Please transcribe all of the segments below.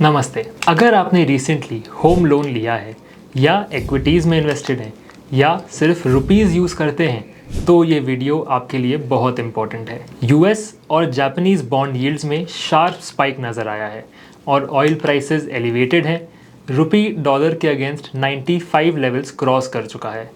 नमस्ते। अगर आपने रिसेंटली होम लोन लिया है या इक्विटीज़ में इन्वेस्टेड हैं या सिर्फ रुपीज़ यूज़ करते हैं तो ये वीडियो आपके लिए बहुत इंपॉर्टेंट है। यूएस और जापानीज़ बॉन्ड यील्ड्स में शार्प स्पाइक नज़र आया है और ऑयल प्राइसेस एलिवेटेड हैं। रुपी डॉलर के अगेंस्ट 95 लेवल्स क्रॉस कर चुका है।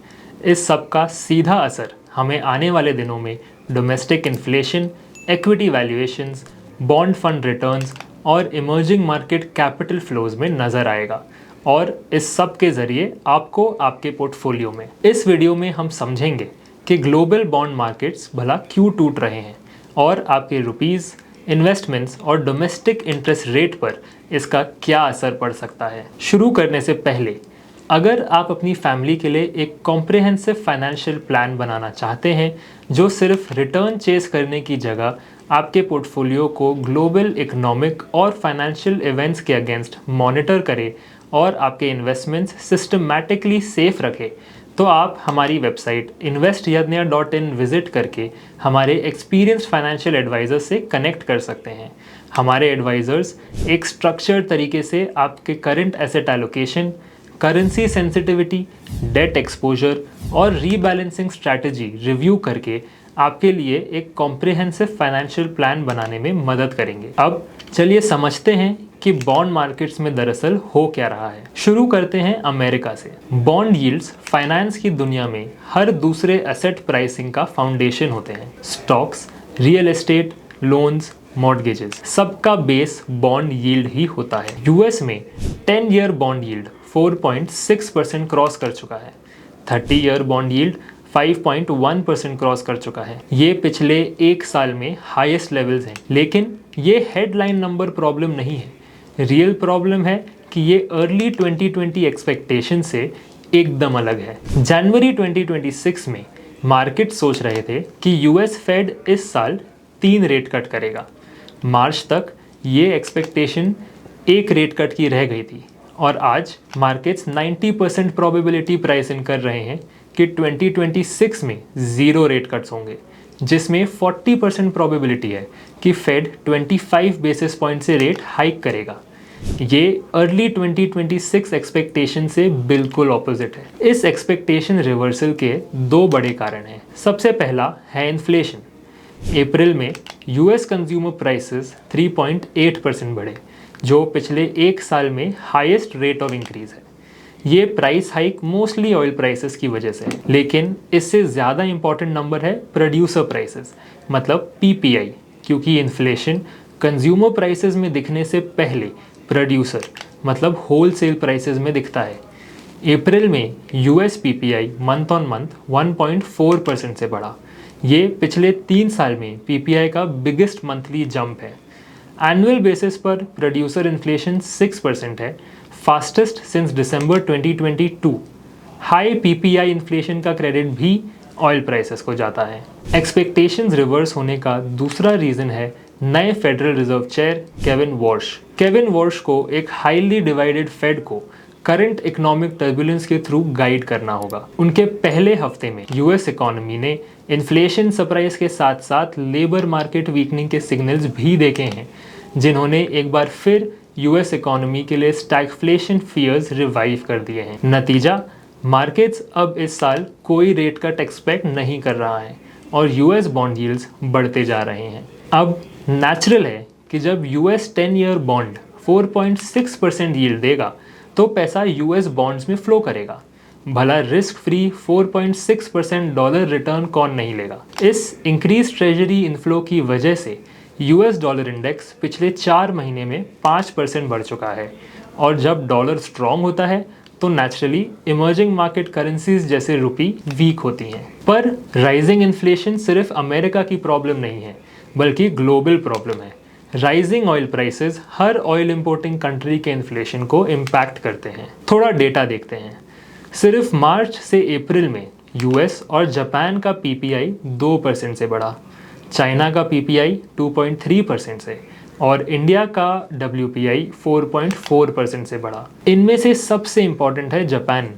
इस सब का सीधा असर हमें आने वाले दिनों में domestic inflation, equity valuations, bond fund returns और इमर्जिंग मार्केट कैपिटल फ्लोज में नज़र आएगा और इस सब के ज़रिए आपको आपके पोर्टफोलियो में। इस वीडियो में हम समझेंगे कि ग्लोबल बॉन्ड मार्केट्स भला क्यों टूट रहे हैं और आपके रुपीज़, इन्वेस्टमेंट्स और डोमेस्टिक इंटरेस्ट रेट पर इसका क्या असर पड़ सकता है। शुरू करने से पहले अगर आप अपनी फैमिली के लिए एक कॉम्प्रिहेंसिव फाइनेंशियल प्लान बनाना चाहते हैं जो सिर्फ रिटर्न चेस करने की जगह आपके पोर्टफोलियो को ग्लोबल इकोनॉमिक और फाइनेंशियल इवेंट्स के अगेंस्ट मॉनिटर करे और आपके इन्वेस्टमेंट्स सिस्टमैटिकली सेफ रखे, तो आप हमारी वेबसाइट investyadnya.in विजिट करके हमारे एक्सपीरियंस्ड फाइनेंशियल एडवाइज़र से कनेक्ट कर सकते हैं। हमारे एडवाइज़र्स एक स्ट्रक्चर्ड तरीके से आपके current asset allocation, currency sensitivity, debt exposure और रीबैलेंसिंग स्ट्रैटेजी रिव्यू करके आपके लिए एक कॉम्प्रिहेंसिव फाइनेंशियल प्लान बनाने में मदद करेंगे। अब चलिए समझते हैं कि बॉन्ड मार्केट्स में दरअसल हो क्या रहा है। शुरू करते हैं अमेरिका से। बॉन्ड यील्ड्स फाइनेंस की दुनिया में हर दूसरे एसेट प्राइसिंग का फाउंडेशन होते हैं। Stocks, real estate, loans, mortgages, सबका बेस बॉन्ड यील्ड ही होता है। यूएस में 10 ईयर बॉन्ड यील्ड 4.6% क्रॉस कर चुका है। 30 ईयर बॉन्ड यील्ड 5.1% क्रॉस कर चुका है। ये पिछले एक साल में हाईएस्ट लेवल्स हैं। लेकिन ये हेडलाइन नंबर प्रॉब्लम नहीं है। रियल प्रॉब्लम है कि ये अर्ली 2020 एक्सपेक्टेशन से एकदम अलग है। जनवरी 2026 में मार्केट सोच रहे थे कि यूएस फेड इस साल 3 रेट कट करेगा। मार्च तक ये एक्सपेक्टेशन एक रेट कट की रह गई थी और आज मार्केट्स 90% प्रोबेबिलिटी प्राइस इन कर रहे हैं कि 2026 में 0 रेट कट्स होंगे, जिसमें 40% प्रोबेबिलिटी है कि फेड 25 बेसिस पॉइंट से रेट हाइक करेगा। ये अर्ली 2026 एक्सपेक्टेशन से बिल्कुल ऑपोजिट है। इस एक्सपेक्टेशन रिवर्सल के 2 बड़े कारण हैं। सबसे पहला है इन्फ्लेशन। अप्रैल में यूएस कंज्यूमर प्राइसेस 3.8% बढ़े, जो पिछले एक साल में हाईएस्ट रेट ऑफ इंक्रीज है। ये price hike mostly oil prices की वजह से है, लेकिन इससे ज़्यादा इंपॉर्टेंट नंबर है प्रोड्यूसर प्राइसेस, मतलब पीपीआई, क्योंकि इन्फ्लेशन कंज्यूमर प्राइसेस में दिखने से पहले प्रोड्यूसर मतलब होलसेल प्राइसेस में दिखता है। अप्रैल में US PPI month on month 1.4% से बढ़ा। ये पिछले 3 साल में पीपीआई का बिगेस्ट मंथली जंप है। एनुअल बेसिस पर प्रोड्यूसर इन्फ्लेशन 6% है, फास्टेस्ट सिंस दिसंबर 2022। हाई पीपीआई इन्फ्लेशन का क्रेडिट भी ऑयल प्राइसेस को जाता है। एक्सपेक्टेशंस रिवर्स होने का दूसरा रीज़न है नए federal reserve chair Kevin Warsh. Kevin Warsh को एक हाईली डिवाइडेड फेड को करंट इकोनॉमिक टर्बुलेंस के थ्रू गाइड करना होगा। उनके पहले हफ्ते में यूएस इकोनॉमी ने इन्फ्लेशन सरप्राइज के साथ साथ लेबर मार्केट वीकनिंग के सिग्नल्स भी देखे हैं, जिन्होंने एक बार फिर यूएस इकोनॉमी के लिए स्टैगफ्लेशन फियर्स रिवाइव कर दिए हैं। नतीजा, मार्केट्स अब इस साल कोई रेट कट एक्सपेक्ट नहीं कर रहा है और यूएस बॉन्ड यील्ड्स बढ़ते जा रहे हैं। अब नेचुरल है कि जब यूएस 10 ईयर बॉन्ड 4.6% यील्ड देगा तो पैसा यूएस बॉन्ड्स में फ्लो करेगा। भला रिस्क फ्री 4.6% डॉलर रिटर्न कौन नहीं लेगा। इस इंक्रीज ट्रेजरी इनफ्लो की वजह से यूएस डॉलर इंडेक्स पिछले 4 महीने में 5% बढ़ चुका है और जब डॉलर स्ट्रॉन्ग होता है तो नेचुरली इमर्जिंग मार्केट करेंसीज जैसे रुपी वीक होती हैं। पर राइजिंग इन्फ्लेशन सिर्फ अमेरिका की प्रॉब्लम नहीं है, बल्कि ग्लोबल प्रॉब्लम है। राइजिंग ऑयल प्राइसेस हर ऑयल इंपोर्टिंग कंट्री के इन्फ्लेशन को इम्पैक्ट करते हैं। थोड़ा डेटा देखते हैं। सिर्फ मार्च से अप्रैल में यूएस और जापान का पीपीआई 2% से बढ़ा, चाइना का पीपीआई 2.3% से और इंडिया का डब्ल्यूपीआई 4.4% से बढ़ा। इनमें से सबसे इम्पॉर्टेंट है जापान,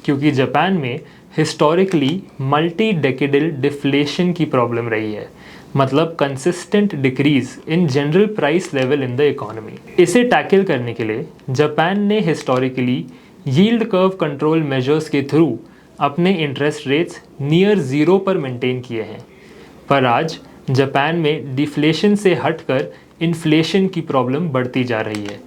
क्योंकि जापान में हिस्टोरिकली मल्टी डेकेडल डिफ्लेशन की प्रॉब्लम रही है, मतलब consistent decrease in general price level in the economy. इसे टैकल करने के लिए जापान ने historically yield curve control measures के थ्रू अपने इंटरेस्ट रेट्स नियर ज़ीरो पर मेंटेन किए हैं। पर आज जापान में डिफ्लेशन से हटकर इन्फ्लेशन की प्रॉब्लम बढ़ती जा रही है,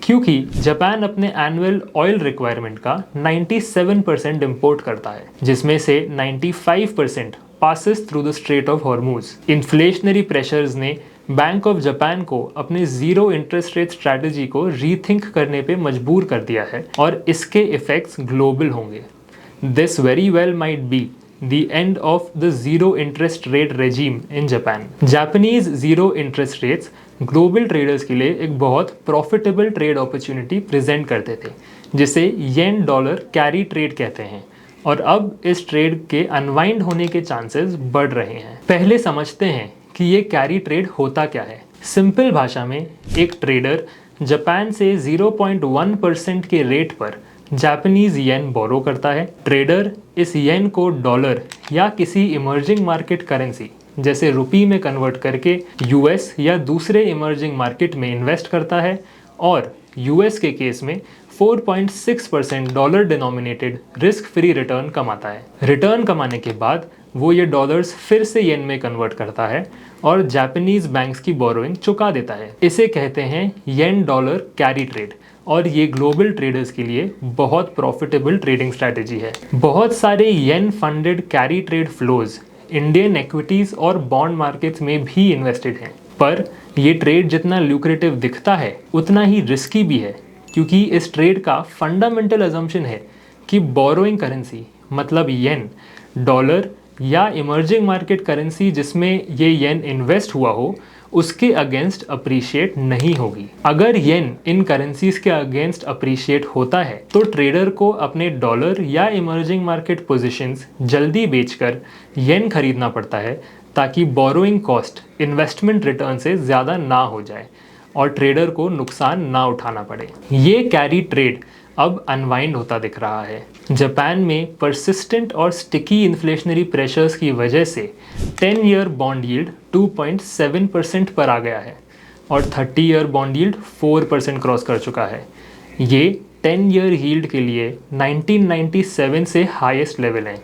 क्योंकि जापान अपने एनुअल ऑयल रिक्वायरमेंट का 97% इंपोर्ट करता है, जिसमें से 95% passes through the straight of Hormuz. Inflationary pressures ने बैंक ऑफ जापान को अपने जीरो इंटरेस्ट रेट स्ट्रैटेजी को रीथिंक करने पे मजबूर कर दिया है और इसके इफेक्ट्स ग्लोबल होंगे। This very well might be the end of the zero interest rate regime in Japan. Japanese zero interest rates global traders के लिए एक बहुत प्रॉफिटेबल ट्रेड अपॉर्चुनिटी प्रेजेंट करते थे, जिसे येन डॉलर कैरी ट्रेड कहते हैं, और अब इस ट्रेड के अनवाइंड होने के चांसेस बढ़ रहे हैं। पहले समझते हैं कि ये कैरी ट्रेड होता क्या है। सिंपल भाषा में एक ट्रेडर जापान से 0.1% के रेट पर जापानीज येन बोरो करता है। ट्रेडर इस येन को डॉलर या किसी इमर्जिंग मार्केट करेंसी जैसे रुपी में कन्वर्ट करके यूएस या दूसरे इमर्जिंग मार्केट में इन्वेस्ट करता है, और यूएस के केस में 4.6% dollar denominated risk free return कमाता है। रिटर्न कमाने के बाद वो ये डॉलर्स फिर से येन में कन्वर्ट करता है और जापानीज बैंक्स की बोरोइंग चुका देता है। इसे कहते हैं येन डॉलर कैरी ट्रेड, और ये ग्लोबल ट्रेडर्स के लिए बहुत प्रॉफिटेबल ट्रेडिंग स्ट्रैटेजी है। बहुत सारे yen funded carry trade flows Indian equities और बॉन्ड मार्केट्स में भी इन्वेस्टेड हैं, पर ये ट्रेड जितना ल्यूक्रेटिव दिखता है उतना ही रिस्की भी है, क्योंकि इस ट्रेड का फंडामेंटल अजम्पशन है कि बोरोइंग करेंसी मतलब येन डॉलर या इमर्जिंग मार्केट करेंसी जिसमें ये येन इन्वेस्ट हुआ हो उसके अगेंस्ट अप्रिशिएट नहीं होगी। अगर येन इन करेंसीज के अगेंस्ट अप्रिशिएट होता है तो ट्रेडर को अपने डॉलर या इमर्जिंग मार्केट पोजीशंस जल्दी बेचकर येन खरीदना पड़ता है, ताकि बोरोइंग कॉस्ट इन्वेस्टमेंट रिटर्न से ज़्यादा ना हो जाए और ट्रेडर को नुकसान ना उठाना पड़े। ये कैरी ट्रेड अब अनवाइंड होता दिख रहा है। जापान में परसिस्टेंट और स्टिकी इन्फ्लेशनरी प्रेशर्स की वजह से 10 ईयर बॉन्ड यील्ड 2.7% पर आ गया है और 30 ईयर बॉन्ड यील्ड 4% क्रॉस कर चुका है। ये 10 ईयर यील्ड के लिए 1997 से हाईएस्ट लेवल हैं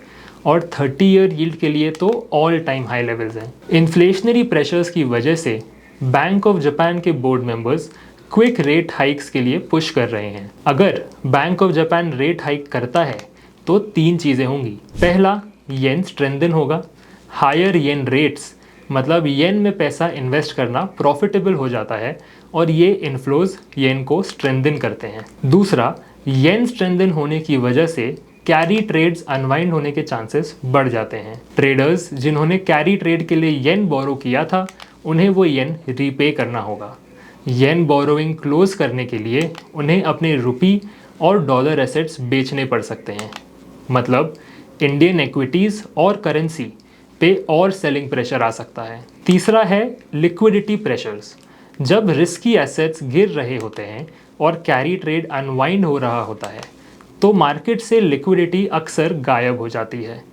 और 30 ईयर यील्ड के लिए तो ऑल टाइम हाई लेवल्स हैं। इन्फ्लेशनरी प्रेशर्स की वजह से बैंक ऑफ जापान के board members quick rate hikes के लिए पुश कर रहे हैं। अगर bank of Japan rate hike करता है तो 3 चीज़ें होंगी। पहला, येन स्ट्रेंथन होगा। हायर येन रेट्स मतलब येन में पैसा इन्वेस्ट करना प्रॉफिटेबल हो जाता है और ये इन्फ्लोज येन को स्ट्रेंथन करते हैं। दूसरा, येन स्ट्रेंथन होने की वजह से कैरी ट्रेड्स अनवाइंड होने के चांसेस बढ़ जाते हैं। ट्रेडर्स जिन्होंने कैरी ट्रेड के लिए येन बोरो किया था उन्हें वो येन रीपे करना होगा। येन बोरोइंग क्लोज करने के लिए उन्हें अपने रुपी और डॉलर एसेट्स बेचने पड़ सकते हैं, मतलब इंडियन इक्विटीज़ और करेंसी पे और सेलिंग प्रेशर आ सकता है। तीसरा है लिक्विडिटी प्रेशर्स। जब रिस्की एसेट्स गिर रहे होते हैं और कैरी ट्रेड अनवाइंड हो रहा होता है तो मार्केट से लिक्विडिटी अक्सर गायब हो जाती है।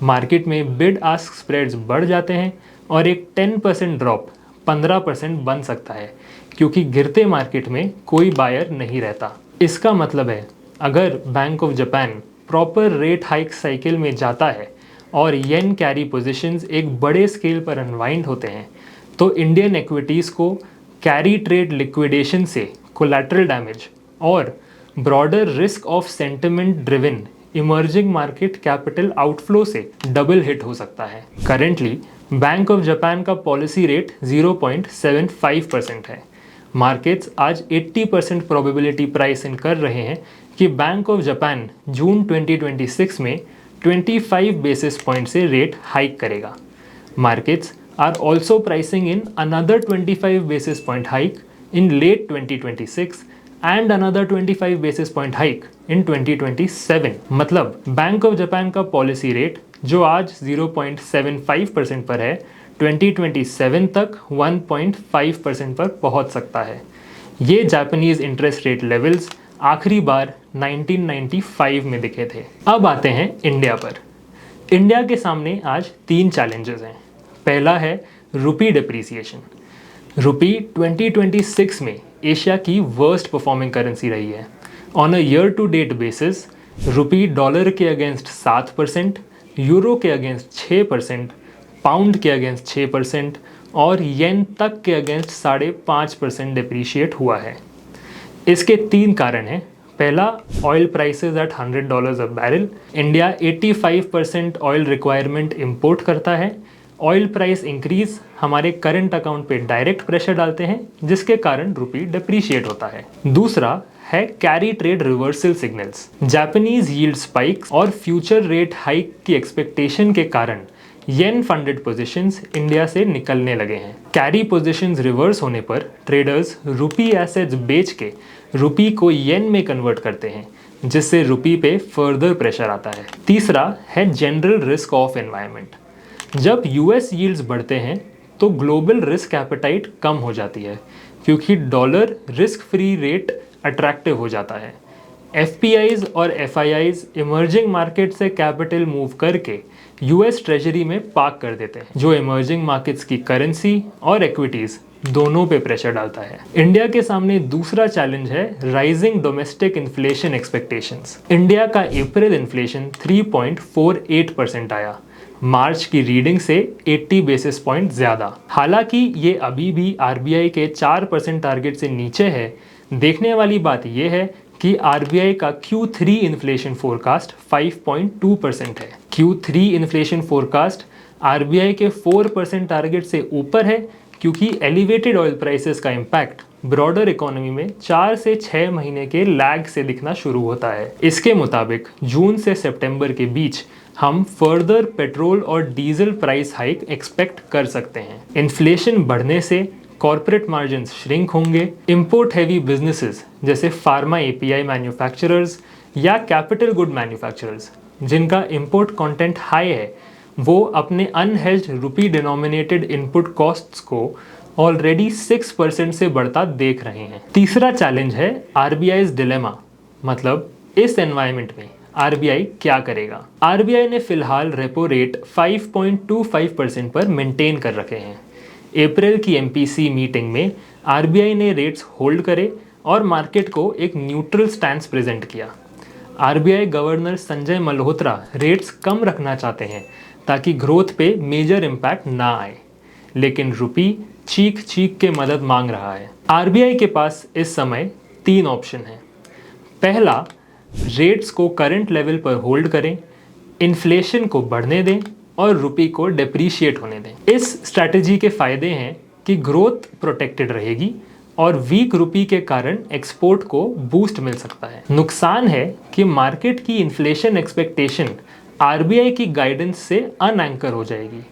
मार्केट में बिड आस्क स्प्रेड्स बढ़ जाते हैं और एक 10% ड्रॉप 15% बन सकता है, क्योंकि गिरते मार्केट में कोई बायर नहीं रहता। इसका मतलब है अगर bank of Japan proper rate hike cycle में जाता है और येन कैरी पोजीशंस एक बड़े स्केल पर अनवाइंड होते हैं तो इंडियन इक्विटीज़ को कैरी ट्रेड लिक्विडेशन से कोलैटरल डैमेज और broader risk of sentiment driven emerging market capital outflow से डबल हिट हो सकता है। करेंटली बैंक ऑफ जापान का पॉलिसी रेट 0.75% है। मार्केट्स आज 80% प्रोबेबिलिटी प्राइस इन कर रहे हैं कि बैंक ऑफ जापान जून 2026 में 25 बेसिस पॉइंट से रेट हाइक करेगा। Markets are also pricing in another 25 basis point hike in late 2026 and another 25 basis point hike in 2027। मतलब बैंक ऑफ जापान का पॉलिसी रेट जो आज 0.75% पर है 2027 तक 1.5% पर पहुंच सकता है। ये जापानीज इंटरेस्ट रेट लेवल्स आखिरी बार 1995 में दिखे थे। अब आते हैं इंडिया पर। इंडिया के सामने आज 3 चैलेंजेस हैं। पहला है रुपी डिप्रिसिएशन। रुपी 2026 में एशिया की वर्स्ट परफॉर्मिंग करेंसी रही है। On a year to date basis rupee dollar के अगेंस्ट 7%, यूरो के अगेंस्ट 6%, पाउंड के अगेंस्ट 6% और येन तक के अगेंस्ट 5.5% डिप्रिशिएट हुआ है। इसके 3 कारण हैं। पहला, oil prices at $100 a barrel. India 85% oil requirement import करता है। ऑयल प्राइस इंक्रीज हमारे करंट अकाउंट पे डायरेक्ट प्रेशर डालते हैं, जिसके कारण रुपी डिप्रिशिएट होता है। दूसरा है carry trade reversal signals. Japanese yield spikes और फ्यूचर रेट हाइक की एक्सपेक्टेशन के कारण येन फंडेड पोजीशंस इंडिया से निकलने लगे हैं। कैरी पोजीशंस रिवर्स होने पर ट्रेडर्स रुपी एसेट्स बेच के रुपी को येन में कन्वर्ट करते हैं, जिससे रुपी पे फर्दर प्रेशर आता है। तीसरा है जनरल रिस्क ऑफ एनवायरनमेंट। जब यूएस यील्ड्स बढ़ते हैं तो ग्लोबल रिस्क एपेटाइट कम हो जाती है, क्योंकि dollar risk free rate attractive हो जाता है। एफपीआईज और एफआईआईज इमर्जिंग मार्केट से कैपिटल मूव करके यूएस ट्रेजरी में पार्क कर देते हैं, जो इमर्जिंग मार्केट्स की करेंसी और इक्विटीज दोनों पे प्रेशर डालता है। इंडिया के सामने दूसरा चैलेंज है rising domestic inflation expectations. India का अप्रैल इन्फ्लेशन 3.48% आया, मार्च की रीडिंग से 80 बेसिस पॉइंट ज़्यादा। हालांकि ये अभी भी आरबीआई के 4% टारगेट से नीचे है। देखने वाली बात यह है कि आरबीआई का Q3 इन्फ्लेशन फोरकास्ट 5.2% है। Q3 इन्फ्लेशन फोरकास्ट आरबीआई के 4% टारगेट से ऊपर है, क्योंकि एलिवेटेड ऑयल प्राइसेस का इम्पैक्ट ब्रॉडर इकोनॉमी में 4 से 6 महीने के लैग से दिखना शुरू होता है। इसके मुताबिक जून से सितंबर के बीच हम फर्दर पेट्रोल और डीजल प्राइस हाइक एक्सपेक्ट कर सकते हैं। इन्फ्लेशन बढ़ने से कॉर्पोरेट मार्जिन्स श्रिंक होंगे। इंपोर्ट हैवी बिजनेसेस जैसे फार्मा एपीआई मैन्युफैक्चरर्स या कैपिटल गुड मैन्युफैक्चरर्स, जिनका इंपोर्ट कंटेंट हाई है, वो अपने अनहेज्ड रुपी डिनोमिनेटेड इनपुट कॉस्ट्स को ऑलरेडी 6% से बढ़ता देख रहे हैं। तीसरा चैलेंज है आरबीआई's डिलेमा, मतलब इस एनवायरनमेंट में आरबीआई क्या करेगा। आरबीआई ने फिलहाल रेपो रेट 5.25% पर मेंटेन कर रखे हैं। अप्रैल की एमपीसी मीटिंग में आरबीआई ने रेट्स होल्ड करे और मार्केट को एक न्यूट्रल स्टैंस प्रेजेंट किया। RBI governor Sanjay Malhotra rates कम रखना चाहते हैं ताकि ग्रोथ पे मेजर इम्पैक्ट ना आए, लेकिन रुपी चीख चीख के मदद मांग रहा है। आरबीआई के पास इस समय 3 ऑप्शन हैं। पहला, रेट्स को करंट लेवल पर होल्ड करें, इन्फ्लेशन को बढ़ने दें और रुपी को डिप्रिशिएट होने दें। इस स्ट्रैटेजी के फायदे हैं कि ग्रोथ प्रोटेक्टेड रहेगी और वीक रुपी के कारण एक्सपोर्ट को बूस्ट मिल सकता है। नुकसान है कि मार्केट की इन्फ्लेशन एक्सपेक्टेशन आरबीआई की गाइडेंस से अनएंकर हो जाएगी।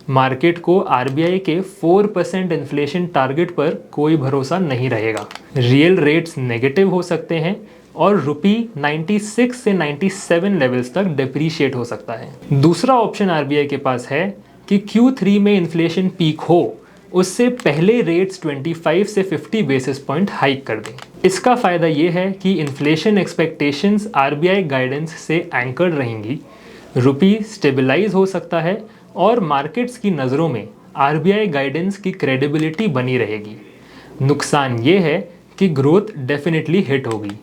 मार्केट को आरबीआई के 4% इन्फ्लेशन टारगेट पर कोई भरोसा नहीं रहेगा। रियल रेट्स नेगेटिव हो सकते हैं और रुपी 96 से 97 लेवल्स तक डिप्रिशिएट हो सकता है। दूसरा ऑप्शन आरबीआई के पास है कि Q3 में इन्फ्लेशन पीक हो, उससे पहले रेट्स 25 से 50 बेसिस पॉइंट हाइक कर दें। इसका फ़ायदा ये है कि इन्फ्लेशन एक्सपेक्टेशंस आरबीआई गाइडेंस से एंकर्ड रहेंगी, रुपी स्टेबलाइज हो सकता है और मार्केट्स की नज़रों में आरबीआई गाइडेंस की क्रेडिबिलिटी बनी रहेगी। नुकसान ये है कि ग्रोथ डेफिनेटली हिट होगी।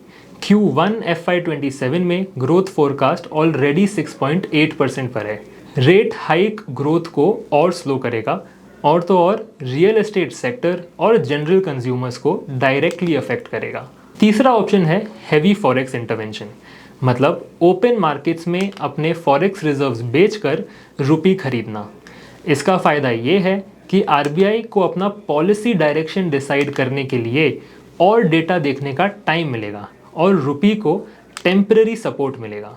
Q1 FY27 में ग्रोथ फोरकास्ट ऑलरेडी 6.8% पर है। रेट हाइक ग्रोथ को और स्लो करेगा और तो और रियल एस्टेट सेक्टर और जनरल कंज्यूमर्स को डायरेक्टली अफेक्ट करेगा। तीसरा ऑप्शन है हैवी फॉरेक्स इंटरवेंशन, मतलब ओपन मार्केट्स में अपने फॉरेक्स रिजर्व्स बेचकर रुपी खरीदना। इसका फ़ायदा ये है कि आरबीआई को अपना पॉलिसी डायरेक्शन डिसाइड करने के लिए और डेटा देखने का टाइम मिलेगा और रुपी को टेम्पररी सपोर्ट मिलेगा।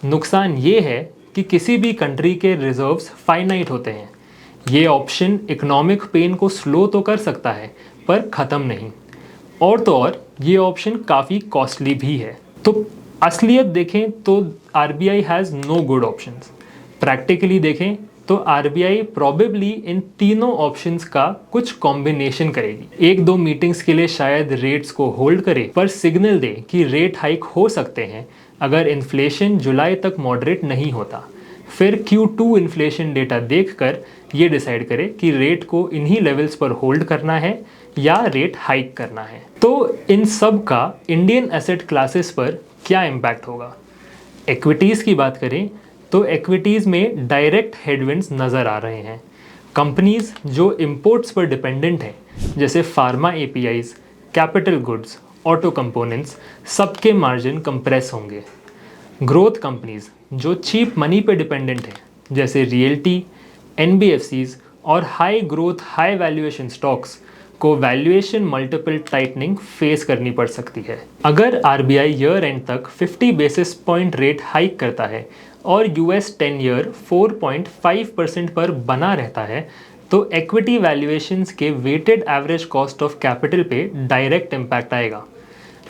नुकसान ये है कि किसी भी कंट्री के रिजर्व्स फाइनाइट होते हैं। ये ऑप्शन इकोनॉमिक पेन को स्लो तो कर सकता है पर ख़त्म नहीं, और तो और ये ऑप्शन काफ़ी कॉस्टली भी है। तो असलियत देखें तो RBI has no good options. Practically देखें तो आरबीआई प्रोबेबली इन तीनों ऑप्शंस का कुछ कॉम्बिनेशन करेगी। 1-2 मीटिंग्स के लिए शायद रेट्स को होल्ड करे, पर सिग्नल दे कि रेट हाइक हो सकते हैं अगर इन्फ्लेशन जुलाई तक मॉडरेट नहीं होता। फिर Q2 इन्फ्लेशन डेटा देखकर ये डिसाइड करे कि रेट को इन्हीं लेवल्स पर होल्ड करना है या रेट हाइक करना है। तो इन सब का इंडियन एसेट क्लासेस पर क्या इम्पैक्ट होगा? इक्विटीज़ की बात करें तो इक्विटीज़ में डायरेक्ट हेडविंड्स नज़र आ रहे हैं। कंपनीज जो इंपोर्ट्स पर डिपेंडेंट हैं, जैसे pharma APIs, capital goods, auto components, सबके मार्जिन कंप्रेस होंगे। ग्रोथ कंपनीज जो चीप मनी पे डिपेंडेंट है, जैसे रियल्टी, एनबीएफसीज और high growth high valuation stocks को वैल्यूएशन मल्टीपल टाइटनिंग फेस करनी पड़ सकती है। अगर आरबीआई ईयर एंड तक 50 बेसिस पॉइंट रेट हाइक करता है और यूएस 10 ईयर 4.5% पर बना रहता है, तो इक्विटी वैल्यूएशंस के weighted average cost of capital पे डायरेक्ट इम्पैक्ट आएगा।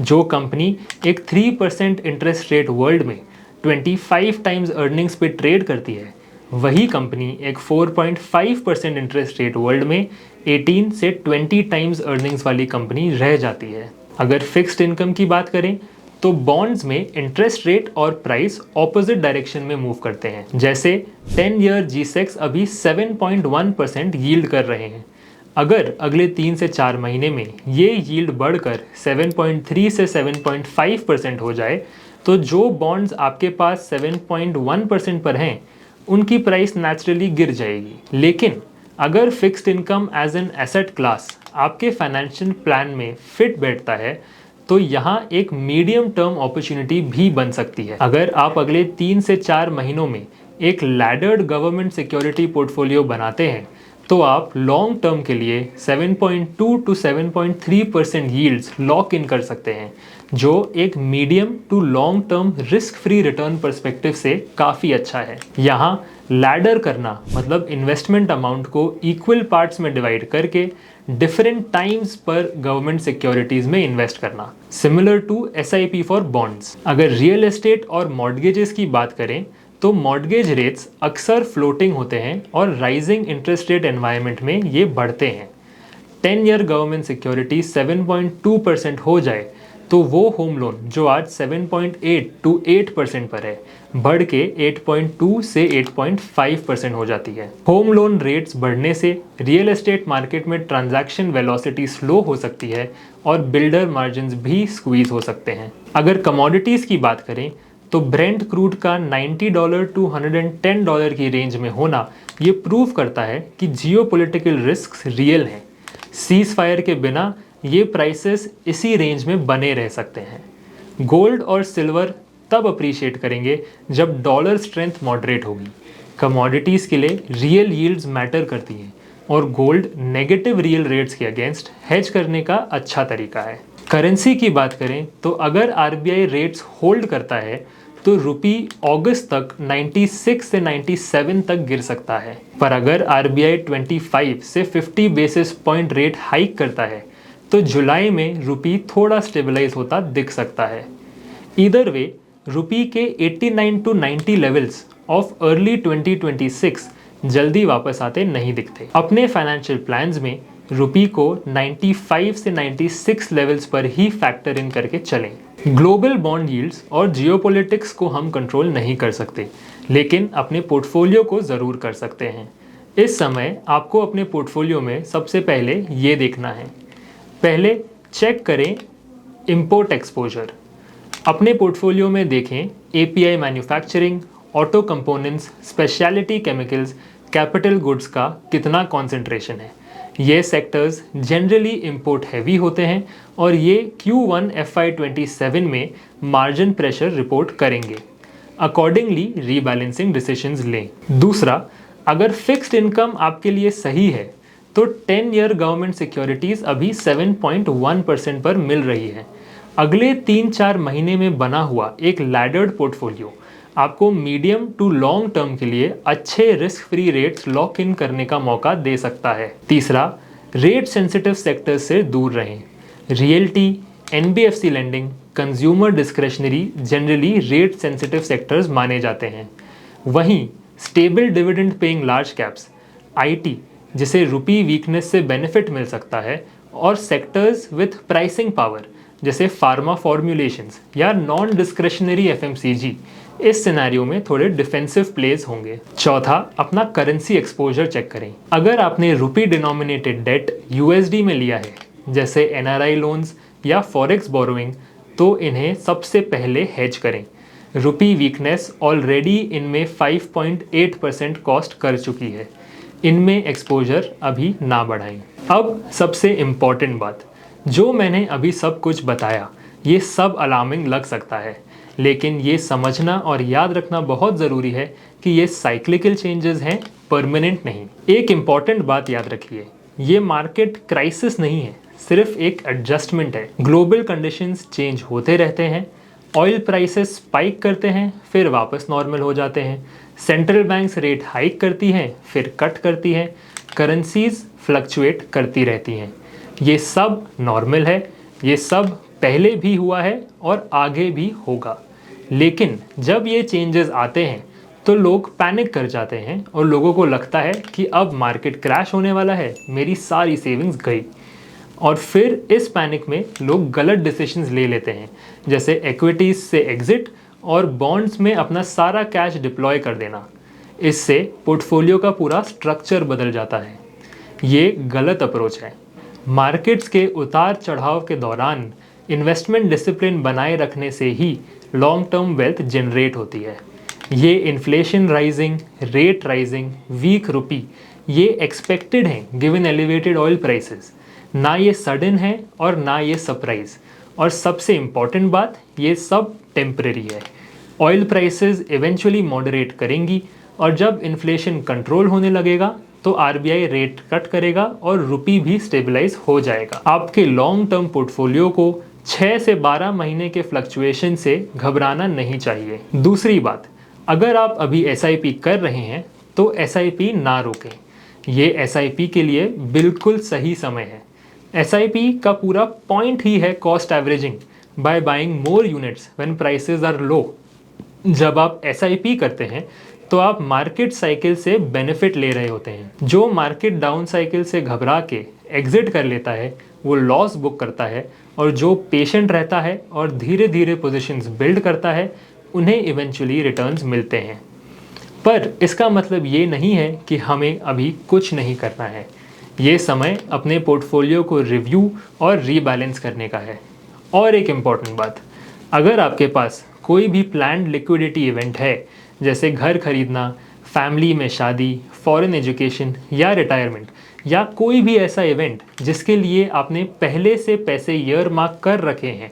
जो कंपनी एक 3% इंटरेस्ट रेट वर्ल्ड में 25 टाइम्स अर्निंग्स पे ट्रेड करती है, वही कंपनी एक 4.5% इंटरेस्ट रेट वर्ल्ड में 18 से 20 टाइम्स अर्निंग्स वाली कंपनी रह जाती है। अगर फिक्स्ड इनकम की बात करें तो बॉन्ड्स में इंटरेस्ट रेट और प्राइस ऑपोजिट डायरेक्शन में मूव करते हैं। जैसे 10 ईयर G-Secs अभी 7.1% यील्ड कर रहे हैं। अगर अगले 3 से 4 महीने में ये यील्ड बढ़कर 7.3 से 7.5% हो जाए, तो जो बॉन्ड्स आपके पास 7.1% पर हैं उनकी प्राइस नेचुरली गिर जाएगी। लेकिन अगर fixed income as an asset class आपके फाइनेंशियल प्लान में फिट बैठता है, तो यहाँ एक मीडियम टर्म अपॉर्चुनिटी भी बन सकती है। अगर आप अगले 3 से 4 महीनों में एक लैडर्ड गवर्नमेंट सिक्योरिटी पोर्टफोलियो बनाते हैं, तो आप लॉन्ग टर्म के लिए 7.2 टू 7.3% यील्ड्स लॉक इन कर सकते हैं, जो एक medium to long term risk free return perspective से काफ़ी अच्छा है। यहाँ लैडर करना मतलब इन्वेस्टमेंट अमाउंट को इक्वल पार्ट्स में डिवाइड करके डिफरेंट टाइम्स पर गवर्नमेंट सिक्योरिटीज में इन्वेस्ट करना, similar to SIP for bonds. अगर रियल एस्टेट और मॉर्गेजेस की बात करें तो मॉर्गेज रेट्स अक्सर फ्लोटिंग होते हैं और राइजिंग इंटरेस्ट रेट एनवायरनमेंट में ये बढ़ते हैं। 10 ईयर गवर्नमेंट सिक्योरिटी 7.2% हो जाए तो वो होम लोन जो आज 7.8 टू 8% पर है, बढ़ के 8.2 से 8.5% हो जाती है। होम लोन रेट्स बढ़ने से रियल एस्टेट मार्केट में ट्रांजैक्शन वेलोसिटी स्लो हो सकती है और बिल्डर मार्जिन्स भी स्क्वीज हो सकते हैं। अगर कमोडिटीज़ की बात करें तो ब्रेंट क्रूड का $90 टू $110 की रेंज में होना ये प्रूव करता है कि जियोपॉलिटिकल रिस्क्स रियल हैं। सीज फायर के बिना ये प्राइसेस इसी रेंज में बने रह सकते हैं। गोल्ड और सिल्वर तब अप्रिशिएट करेंगे जब डॉलर स्ट्रेंथ मॉडरेट होगी। कमोडिटीज़ के लिए रियल यील्ड्स मैटर करती हैं और गोल्ड नेगेटिव रियल रेट्स के अगेंस्ट हेज करने का अच्छा तरीका है। करेंसी की बात करें तो अगर RBI रेट्स होल्ड करता है तो रुपी अगस्त तक 96 से 97 तक गिर सकता है, पर अगर RBI 25 से 50 बेसिस पॉइंट रेट हाइक करता है तो जुलाई में रुपी थोड़ा स्टेबलाइज होता दिख सकता है। ईदर वे रुपी के 89 टू 90 लेवल्स ऑफ अर्ली 2026 जल्दी वापस आते नहीं दिखते। अपने फाइनेंशियल प्लान्स में रुपी को 95 से 96 लेवल्स पर ही फैक्टर इन करके चलें। ग्लोबल बॉन्ड यील्ड्स और जियोपॉलिटिक्स को हम कंट्रोल नहीं कर सकते, लेकिन अपने पोर्टफोलियो को ज़रूर कर सकते हैं। इस समय आपको अपने पोर्टफोलियो में सबसे पहले ये देखना है। पहले चेक करें इंपोर्ट एक्सपोजर। अपने पोर्टफोलियो में देखें API manufacturing, auto components, speciality chemicals, capital goods का कितना कॉन्सेंट्रेशन है। ये सेक्टर्स जनरली इंपोर्ट हैवी होते हैं और ये Q1 FY27 में मार्जिन प्रेशर रिपोर्ट करेंगे। अकॉर्डिंगली रीबैलेंसिंग डिसीजंस लें। दूसरा, अगर फिक्स्ड इनकम आपके लिए सही है तो 10 ईयर गवर्नमेंट सिक्योरिटीज़ अभी 7.1% पर मिल रही है। अगले 3-4 महीने में बना हुआ एक लैडर्ड पोर्टफोलियो आपको मीडियम टू लॉन्ग टर्म के लिए अच्छे risk free rates lock in करने का मौका दे सकता है। तीसरा, रेट सेंसिटिव सेक्टर्स से दूर रहें। Realty, NBFC lending, consumer discretionary generally rate sensitive sectors माने जाते हैं। वहीं stable dividend paying large caps, IT जिसे रुपी वीकनेस से बेनिफिट मिल सकता है, और सेक्टर्स विथ प्राइसिंग पावर जैसे फार्मा फॉर्मुलेशंस या नॉन डिस्क्रेशनरी एफएमसीजी इस सिनेरियो में थोड़े डिफेंसिव प्लेस होंगे। चौथा, अपना करेंसी एक्सपोजर चेक करें। अगर आपने रुपी डिनोमिनेटेड डेट यूएसडी में लिया है, जैसे एनआरआई लोन्स या फॉरेक्स बोरोइंग, तो इन्हें सबसे पहले हेज करें। रुपी वीकनेस ऑलरेडी इनमें 5.8% कॉस्ट कर चुकी है। इनमें एक्सपोजर अभी ना बढ़ाएं। अब सबसे इम्पॉर्टेंट बात, जो मैंने अभी सब कुछ बताया ये सब अलार्मिंग लग सकता है, लेकिन ये समझना और याद रखना बहुत ज़रूरी है कि ये साइक्लिकल चेंजेस हैं, परमानेंट नहीं। एक इम्पॉर्टेंट बात याद रखिए, ये मार्केट क्राइसिस नहीं है, सिर्फ एक एडजस्टमेंट है। ग्लोबल कंडीशंस चेंज होते रहते हैं, ऑयल प्राइसेस स्पाइक करते हैं फिर वापस नॉर्मल हो जाते हैं, सेंट्रल बैंक्स रेट हाइक करती हैं फिर कट करती हैं, करेंसीज फ्लक्चुएट करती रहती हैं। ये सब नॉर्मल है, ये सब पहले भी हुआ है और आगे भी होगा। लेकिन जब ये चेंजेस आते हैं तो लोग पैनिक कर जाते हैं और लोगों को लगता है कि अब मार्केट क्रैश होने वाला है, मेरी सारी सेविंग्स गई। और फिर इस पैनिक में लोग गलत डिसीजंस ले लेते हैं, जैसे इक्विटीज से एग्जिट और बॉन्ड्स में अपना सारा कैश डिप्लॉय कर देना। इससे पोर्टफोलियो का पूरा स्ट्रक्चर बदल जाता है। ये गलत अप्रोच है। मार्केट्स के उतार चढ़ाव के दौरान इन्वेस्टमेंट डिसिप्लिन बनाए रखने से ही लॉन्ग टर्म वेल्थ जनरेट होती है। ये inflation rising, rate rising, weak rupee, ये एक्सपेक्टेड हैं गिवन एलिवेटेड ऑयल प्राइसेस। ना ये सडन है और ना ये सरप्राइज। और सबसे इम्पॉर्टेंट बात, ये सब टेम्परेरी है। ऑयल प्राइसेस इवेंचुअली मॉडरेट करेंगी और जब इन्फ्लेशन कंट्रोल होने लगेगा तो आरबीआई रेट कट करेगा और रुपी भी स्टेबलाइज हो जाएगा। आपके लॉन्ग टर्म पोर्टफोलियो को 6 से 12 महीने के फ्लक्चुएशन से घबराना नहीं चाहिए। दूसरी बात, अगर आप अभी एसआईपी कर रहे हैं तो एसआईपी ना रोकें। ये एसआईपी के लिए बिल्कुल सही समय है। एसआईपी का पूरा पॉइंट ही है cost averaging by buying more units when prices are low. जब आप एसआईपी करते हैं तो आप मार्केट साइकिल से बेनिफिट ले रहे होते हैं। जो मार्केट डाउन साइकिल से घबरा के एग्जिट कर लेता है वो लॉस बुक करता है, और जो पेशेंट रहता है और धीरे धीरे पोजीशंस बिल्ड करता है उन्हें इवेंचुअली रिटर्न्स मिलते हैं। पर इसका मतलब ये नहीं है कि हमें अभी कुछ नहीं करना है। ये समय अपने पोर्टफोलियो को रिव्यू और रीबैलेंस करने का है। और एक इम्पॉर्टेंट बात, अगर आपके पास कोई भी प्लान्ड लिक्विडिटी इवेंट है, जैसे घर खरीदना, फैमिली में शादी, फॉरेन एजुकेशन या रिटायरमेंट, या कोई भी ऐसा इवेंट जिसके लिए आपने पहले से पैसे ईयर मार्क कर रखे हैं,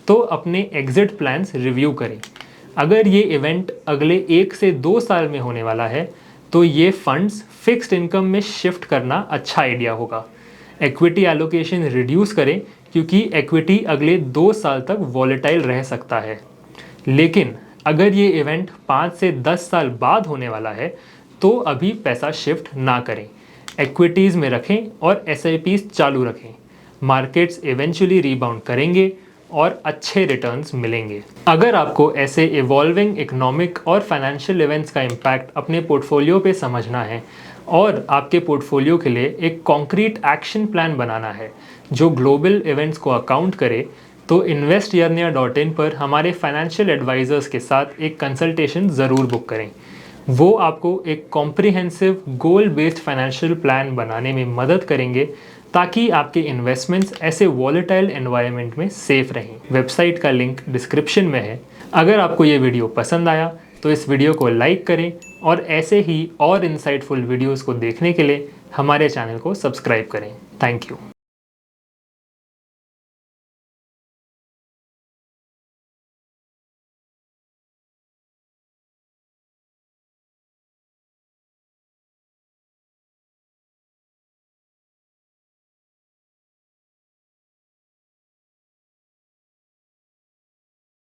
तो अपने एग्जिट प्लान्स रिव्यू करें। अगर ये इवेंट अगले 1 से 2 साल में होने वाला है तो ये फंड्स फिक्स्ड इनकम में शिफ्ट करना अच्छा आइडिया होगा। इक्विटी एलोकेशन रिड्यूस करें क्योंकि इक्विटी अगले 2 साल तक वॉलेटाइल रह सकता है। लेकिन अगर ये इवेंट 5 से 10 साल बाद होने वाला है तो अभी पैसा शिफ्ट ना करें, इक्विटीज़ में रखें और एसआईपीज़ चालू रखें। मार्केट्स इवेंचुअली रीबाउंड करेंगे और अच्छे रिटर्न्स मिलेंगे। अगर आपको ऐसे इवॉल्विंग इकोनॉमिक और फाइनेंशियल इवेंट्स का इम्पैक्ट अपने पोर्टफोलियो पे समझना है और आपके पोर्टफोलियो के लिए एक कॉन्क्रीट एक्शन प्लान बनाना है जो ग्लोबल इवेंट्स को अकाउंट करे, तो investyarnia.in पर हमारे फाइनेंशियल एडवाइज़र्स के साथ एक कंसल्टेशन ज़रूर बुक करें। वो आपको एक कॉम्प्रिहेंसिव गोल बेस्ड फाइनेंशियल प्लान बनाने में मदद करेंगे ताकि आपके इन्वेस्टमेंट्स ऐसे वॉलेटाइल एनवायरनमेंट में सेफ रहें। वेबसाइट का लिंक डिस्क्रिप्शन में है। अगर आपको ये वीडियो पसंद आया तो इस वीडियो को लाइक करें और ऐसे ही और इंसाइटफुल वीडियोज़ को देखने के लिए हमारे चैनल को सब्सक्राइब करें। Thank you.